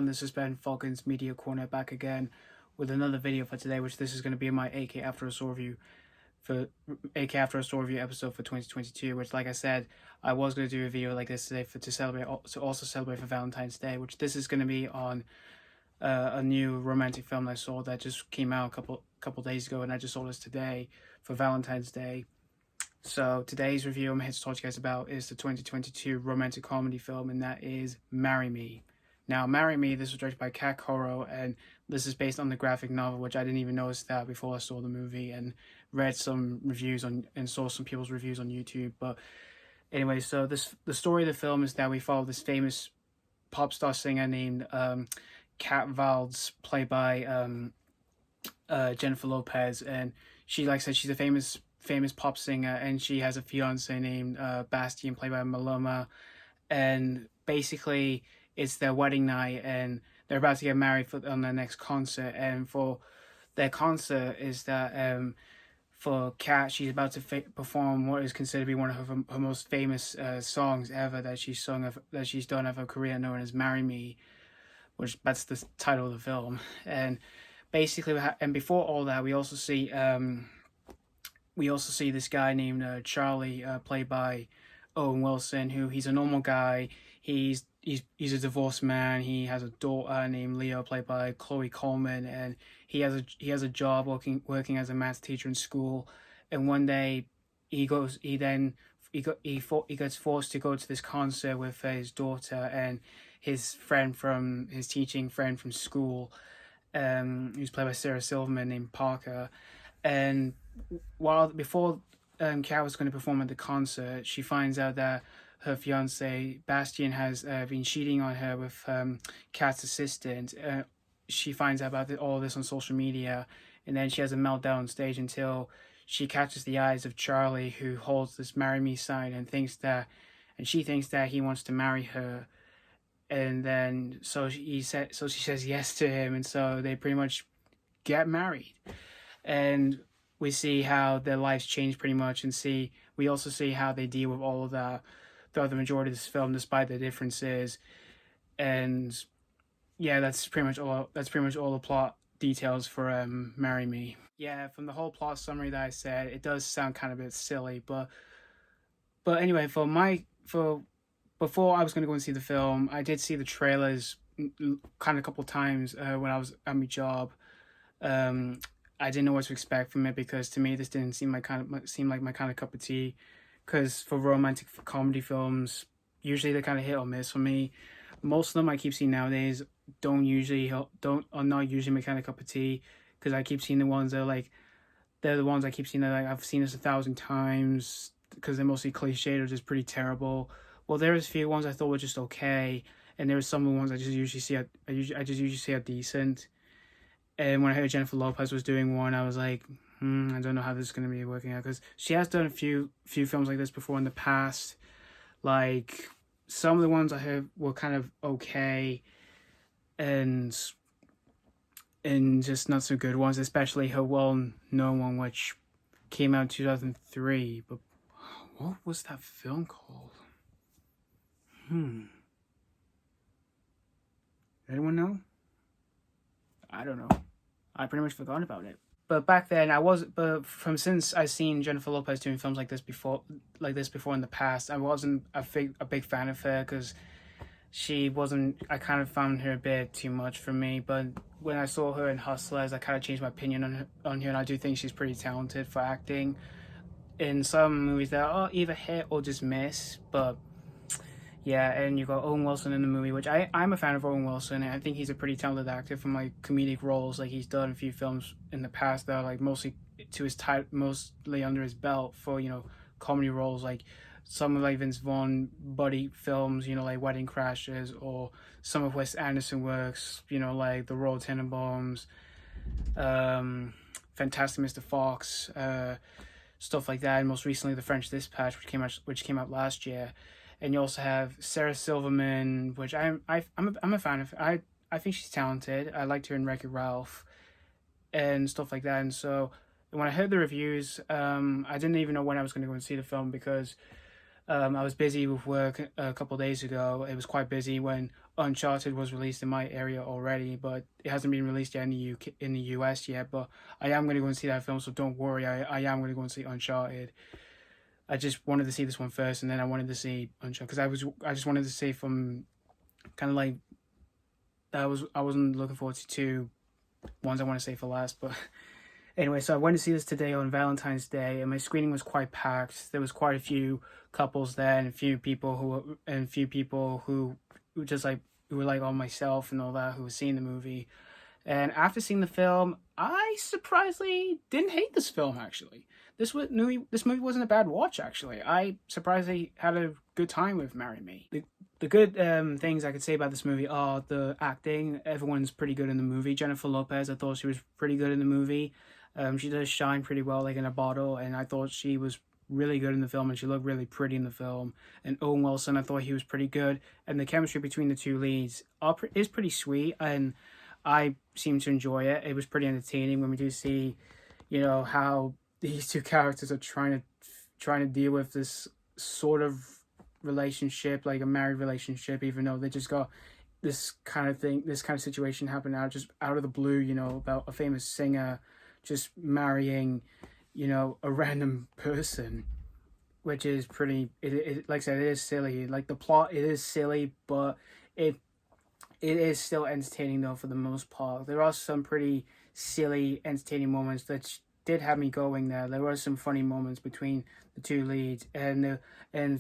this has been Falcon's Media Corner back again with another video for today, which this is going to be my AK After a Store review episode for 2022, which, like I said, I was going to do a video like this today to also celebrate for Valentine's Day, which this is going to be on a new romantic film I saw that just came out a couple days ago, and I just saw this today for Valentine's Day. So today's review I'm here to talk to you guys about is the 2022 romantic comedy film, and that is Marry Me. Now, Marry Me, this was directed by Kat Coiro, and this is based on the graphic novel, which I didn't even notice that before I saw the movie, and read some reviews and saw some people's reviews on YouTube. But anyway, so the story of the film is that we follow this famous pop star singer named Kat Valds, played by Jennifer Lopez, and she, like I said, she's a famous pop singer, and she has a fiance named Bastian, played by Maluma, and basically it's their wedding night, and they're about to get married on their next concert. And for their concert is that for Kat, she's about to perform what is considered to be one of her most famous songs ever that she's done of her career, known as "Marry Me," which that's the title of the film. And basically, and before all that, we also see this guy named Charlie, played by Owen Wilson, who he's a normal guy. He's a divorced man. He has a daughter named Leo, played by Coleman, and he has a job working as a math teacher in school. And one day he gets forced to go to this concert with his daughter and his teaching friend from school, who's played by Silverman, named Parker. And before Kat was going to perform at the concert, she finds out that her fiance Bastian has been cheating on her with Kat's assistant. She finds out about all this on social media, and then she has a meltdown on stage until she catches the eyes of Charlie, who holds this "Marry Me" sign, and she thinks that he wants to marry her. And then so she says yes to him, and so they pretty much get married. And we see how their lives change pretty much, and we also see how they deal with all of that throughout the majority of this film, despite the differences. And yeah, that's pretty much all the plot details for Marry Me. Yeah, from the whole plot summary that I said, it does sound kind of a bit silly, but anyway, before I was going to go and see the film, I did see the trailers kind of a couple times when I was at my job. I didn't know what to expect from it, because to me this didn't seem like my kind of cup of tea. Because for romantic comedy films, usually they're kind of hit or miss for me. Most of them I keep seeing nowadays are not usually my kind of cup of tea. Because I keep seeing the ones that they're the ones I keep seeing that I've seen this 1,000 times, because they're mostly cliched or just pretty terrible. Well, there's a few ones I thought were just okay, and there were some of the ones I just usually see are decent. And when I heard Jennifer Lopez was doing one, I was like, I don't know how this is going to be working out, because she has done a few films like this before in the past. Like, some of the ones I heard were kind of okay, and just not so good ones, especially her well-known one, which came out in 2003. But what was that film called? Anyone know? I don't know. I pretty much forgot about it. But back then, since I've seen Jennifer Lopez doing films like this before in the past, I wasn't a big fan of her, because I kind of found her a bit too much for me. But when I saw her in Hustlers, I kind of changed my opinion on her, and I do think she's pretty talented for acting in some movies that are either hit or just miss. But yeah, and you got Owen Wilson in the movie, which I'm a fan of Owen Wilson, and I think he's a pretty talented actor from comedic roles. Like, he's done a few films in the past that are mostly under his belt for comedy roles, like some of Vince Vaughn buddy films, like Wedding Crashers, or some of Wes Anderson works, like The Royal Tenenbaums, Fantastic Mr. Fox, stuff like that, and most recently The French Dispatch, which came out last year. And you also have Sarah Silverman, which I'm a fan of. I think she's talented. I liked her in Wreck-It Ralph and stuff like that. And so when I heard the reviews, I didn't even know when I was going to go and see the film, because I was busy with work a couple of days ago. It was quite busy when Uncharted was released in my area already, but it hasn't been released yet in the UK, in the US yet. But I am going to go and see that film, so don't worry. I am going to go and see Uncharted. I just wanted to see this one first, and then I wanted to see Uncharted because I just wanted to see from kind of like I wasn't looking forward to two ones I want to say for last, but anyway, so I went to see this today on Valentine's Day, and my screening was quite packed. There was quite a few couples there, and a few people who just like who were like on myself and all that who were seeing the movie. And after seeing the film, I surprisingly didn't hate this film. Actually, this movie wasn't a bad watch. Actually, I surprisingly had a good time with Marry Me. The good things I could say about this movie are the acting. Everyone's pretty good in the movie. Jennifer Lopez, I thought she was pretty good in the movie. She does shine pretty well, like in a bottle, and I thought she was really good in the film, and she looked really pretty in the film. And Owen Wilson, I thought he was pretty good, and the chemistry between the two leads is pretty sweet, and I seem to enjoy it. It was pretty entertaining when we do see, how these two characters are trying to deal with this sort of relationship, like a married relationship, even though they just got this kind of situation happen just out of the blue, about a famous singer just marrying, a random person, which is pretty, like I said, it is silly. Like the plot, it is silly, but it is still entertaining though for the most part. There are some pretty silly, entertaining moments that did have me going there. There were some funny moments between the two leads, and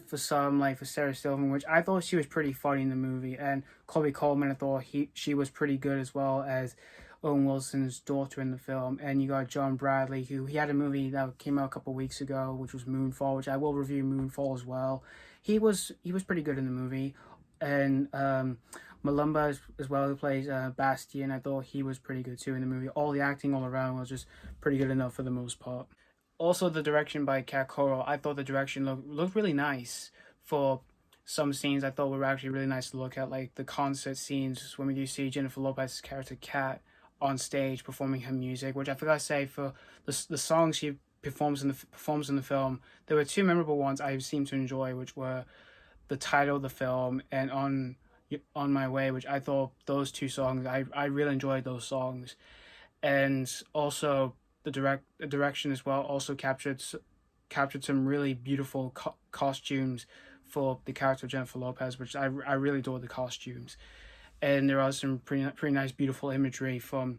for some, like for Sarah Silverman, which I thought she was pretty funny in the movie, and Coleman, I thought she was pretty good as well as Owen Wilson's daughter in the film. And you got John Bradley, who he had a movie that came out a couple weeks ago, which was Moonfall, which I will review Moonfall as well. He was pretty good in the movie, and Maluma as well, who plays Bastian. I thought he was pretty good too in the movie. All the acting all around was just pretty good enough for the most part. Also, the direction by Kat Coiro, I thought the direction looked really nice for some scenes. I thought were actually really nice to look at, like the concert scenes when we do see Jennifer Lopez's character Kat on stage performing her music, which I forgot to say for the songs she performs in the film. There were two memorable ones I seem to enjoy, which were the title of the film and on My Way, which I thought those two songs, I really enjoyed those songs. And also the direction as well also captured some really beautiful costumes for the character of Jennifer Lopez, which I really adore the costumes. And there are some pretty nice, beautiful imagery for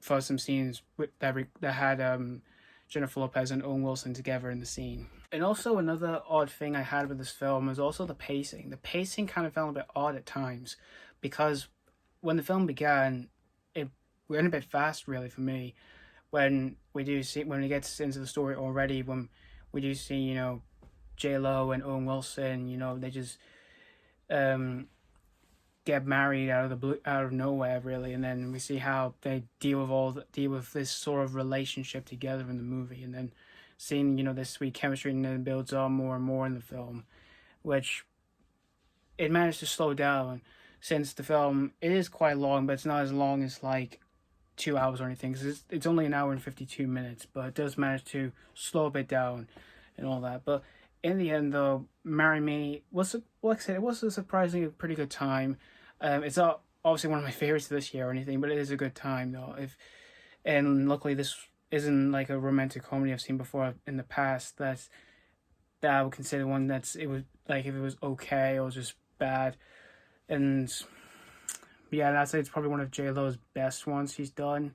some scenes that had Jennifer Lopez and Owen Wilson together in the scene. And also another odd thing I had with this film was also the pacing. The pacing kind of felt a bit odd at times, because when the film began, it went a bit fast, really, for me. When it gets into the story already, when we do see, J-Lo and Owen Wilson, they just get married out of nowhere, really, and then we see how they deal with this sort of relationship together in the movie, and then seeing this sweet chemistry, and then builds on more and more in the film, which it managed to slow down, since the film, it is quite long, but it's not as long as like 2 hours or anything, because it's only an hour and 52 minutes, but it does manage to slow a bit down and all that. But in the end, though, Marry Me was, like I said, it was a surprisingly pretty good time. It's not obviously one of my favorites this year or anything, but it is a good time though. And luckily this isn't like a romantic comedy I've seen before in the past that I would consider one if it was okay or just bad. And yeah, I'd say it's probably one of J-Lo's best ones she's done,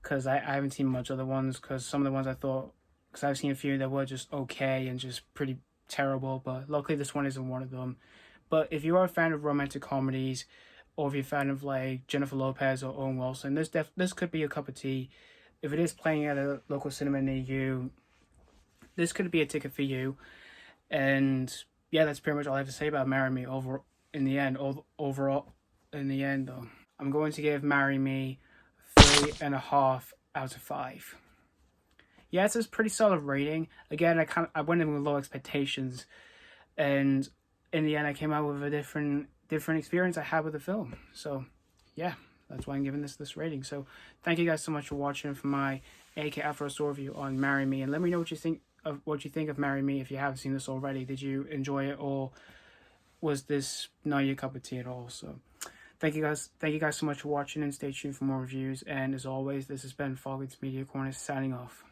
because I haven't seen much other ones, because some of the ones because I've seen a few that were just okay and just pretty terrible, but luckily this one isn't one of them. But if you are a fan of romantic comedies, or if you're a fan of like Jennifer Lopez or Owen Wilson, this could be a cup of tea. If it is playing at a local cinema near you, this could be a ticket for you. And yeah, that's pretty much all I have to say about Marry Me overall. In the end, though, I'm going to give Marry Me 3.5 out of 5. Yeah, it's a pretty solid rating. Again, I went in with low expectations, and in the end, I came out with a different experience I had with the film. So, yeah, that's why I'm giving this rating. So, thank you guys so much for watching for my AK Afro Store review on Marry Me, and let me know what you think of Marry Me if you haven't seen this already. Did you enjoy it, or was this not your cup of tea at all. So thank you guys so much for watching, and stay tuned for more reviews. And as always, this has been Foglett's Media Corner signing off.